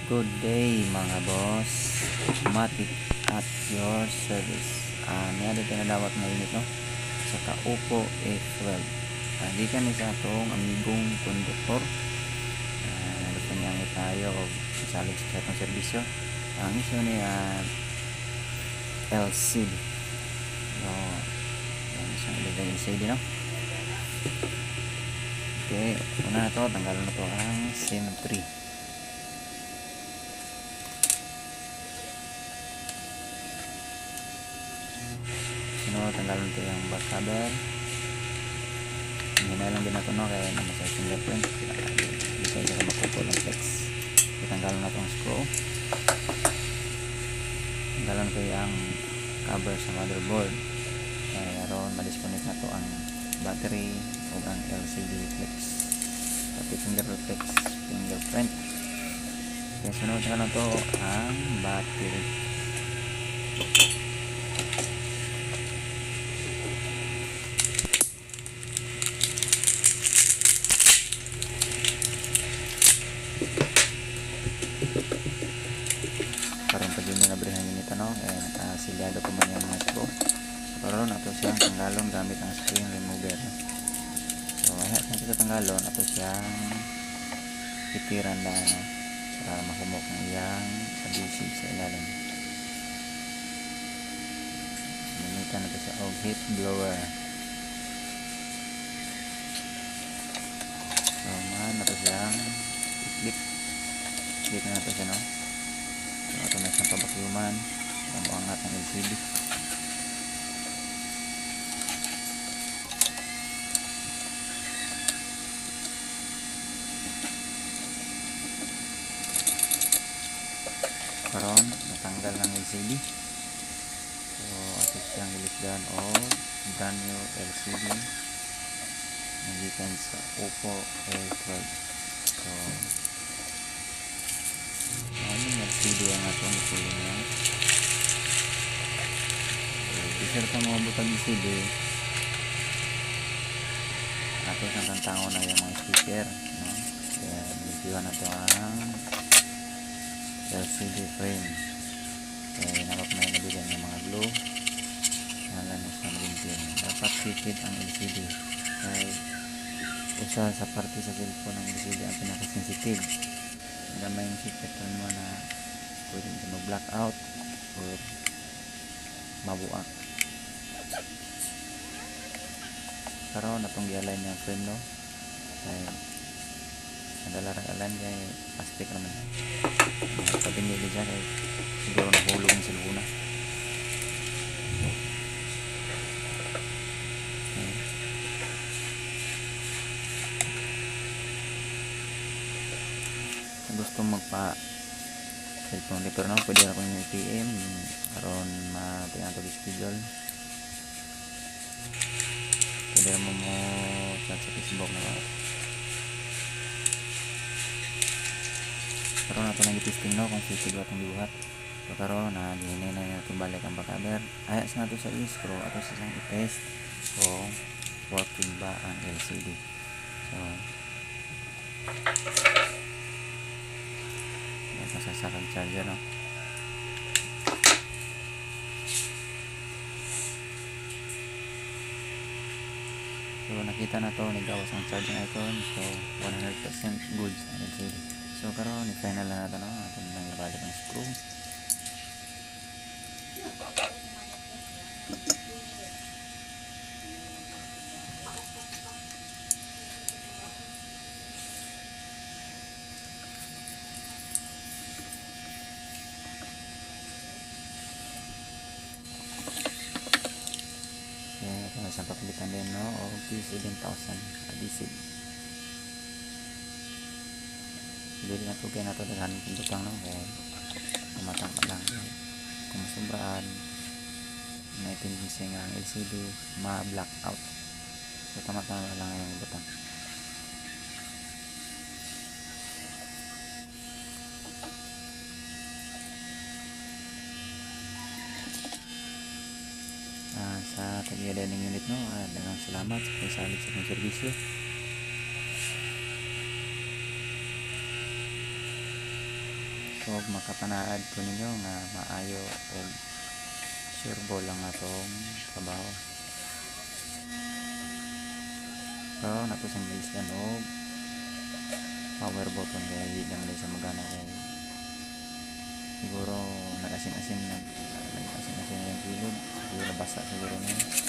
Good day mga boss, Matic at your service. Niya dito na dawat na unit no sa Kaupo A12. Di ka ni sa atong amigong konduktor. Gusto niya nga tayo o salig sa atong serbisyo. Ang iso ni LCD. So, yan isang ilagay LCD no. Okay, una na to, tanggalan na to ang SIM 3. Tanggalan ito yung back cover. Hindi na lang din natin no, kaya naman sa fingerprint hindi kayo sa makupol ang flex. Tanggalan na itong screw. Tanggalan ko yung cover sa motherboard kaya ron ma-disconnect na to ang battery o ang LCD flex pati fingerprint. Kaya sunod na lang to ang battery. Karon pa din na nabrihan nito no, nakasilyado pa man yung mga screw. Karon ato siyang tanggalon gamit ang screen remover. So ayan natin sa tanggalon ato siyang itiran na no, para mahumok ng iyang adhesive sa ilalim. Gamitan natin sa heat blower. So man ato siyang clip na natin siya no. Ito na siyang pabakyuman ang buangat ng LCD. Karon natanggal ng LCD. So ato siyang ilisdan o brand new LCD nagikan sa Oppo A12. So LCD ang atong ipuli niya. Isir pa mga butang LCD ato sa tantango na yung mga speaker no? Kaya nilipiwan na ito ang LCD frame. Kaya nakap may nabigyan yung mga glue nalan na sa nabigyan. Dapat fitted ang LCD kaya isa sa parte sa cellphone ng LCD ang pinaka-sensitive. Gamay yung secret mo na pwede siya mag-black out or mabuak. Karon natong i-align yung frame no, kaya nadalarang-align kay plastic naman pabinili dyan kaya siguro nahulog yung silbuna. Gusto magpa cellphone repair no, pwede na kong yung PM karon matingan to schedule. Pwede na mo chat sa Facebook na karon nato nang i-testing no kung fitted ba itong buhat. So karon hinay na natin balik ang back-cover. Ayos na ito sa screw ato sa isang i-test kung working ba ang LCD. So masasakang charger no. So nakita na to, nagawas ang charging icon. So 100% good ang LCD. So karon i-final na natin no, atin nang ibalik ang screw. Ito na siyang papilitan din no, o P7000 adhesive. Hindi na ito kaya na ito daghanin kong butang no, kaya tumatang pa lang kung masubraan na itindisin ang LCD ma-black out. So tumatang lang yung butang. Sa tag-i-aligning unit no, daghang salamat sa pagsalig sa inyong serbisyo. ug makapanaad ko ninyo nga maayo ug sureball lang atong trabaho. So nato sang gilisdan og power button kaya di lang sa magana kay siguro nag-asin-asin na yung kilid, siguro nabasa siguro na yun.